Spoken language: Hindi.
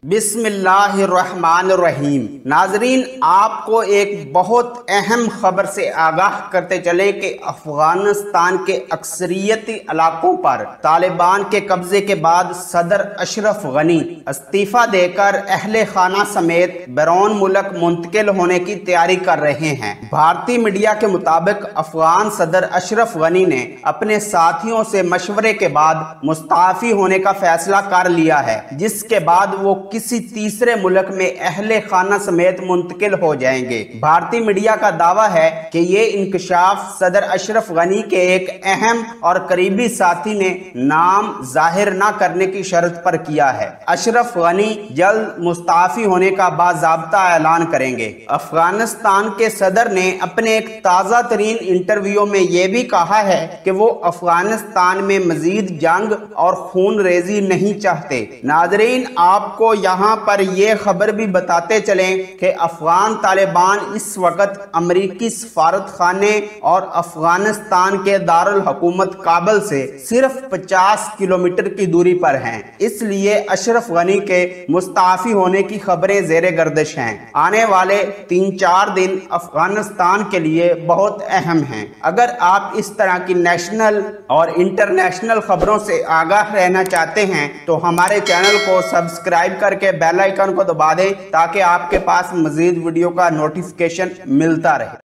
बिस्मिल्लाहिर्रहमानिर्रहीम। नाजरीन, आपको एक बहुत अहम खबर से आगाह करते चले कि अफगानिस्तान के अक्सरियती इलाकों पर तालिबान के कब्जे के बाद सदर अशरफ गनी इस्तीफा देकर अहले खाना समेत बैरून मुल्क मुंतकिल होने की तैयारी कर रहे हैं। भारतीय मीडिया के मुताबिक अफगान सदर अशरफ गनी ने अपने साथियों से मशवरे के बाद मुस्ताफी होने का फैसला कर लिया है, जिसके बाद वो किसी तीसरे मुल्क में अहले खाना समेत मुंतकिल हो जाएंगे। भारतीय मीडिया का दावा है कि ये इंकशाफ सदर अशरफ गनी के एक अहम और करीबी साथी ने नाम जाहिर न करने की शर्त पर किया है। अशरफ गनी जल्द मुस्ताफी होने का बाज़ाब्ता ऐलान करेंगे। अफगानिस्तान के सदर ने अपने एक ताज़ा तरीन इंटरव्यू में यह भी कहा है कि वो अफगानिस्तान में मजीद जंग और खून रेजी नहीं चाहते। नाजरीन, आपको यहाँ पर यह खबर भी बताते चलें कि अफगान तालिबान इस वक्त अमरीकी सफारत खाने और अफगानिस्तान के दारुल हुकूमत काबुल से सिर्फ 50 किलोमीटर की दूरी पर हैं। इसलिए अशरफ गनी के मुस्ताफी होने की खबरें ज़ेरे गर्दिश हैं। आने वाले 3-4 दिन अफगानिस्तान के लिए बहुत अहम हैं। अगर आप इस तरह की नेशनल और इंटरनेशनल खबरों से आगाह रहना चाहते हैं तो हमारे चैनल को सब्सक्राइब करके बेल आइकन को दबा दें ताकि आपके पास मजीद वीडियो का नोटिफिकेशन मिलता रहे।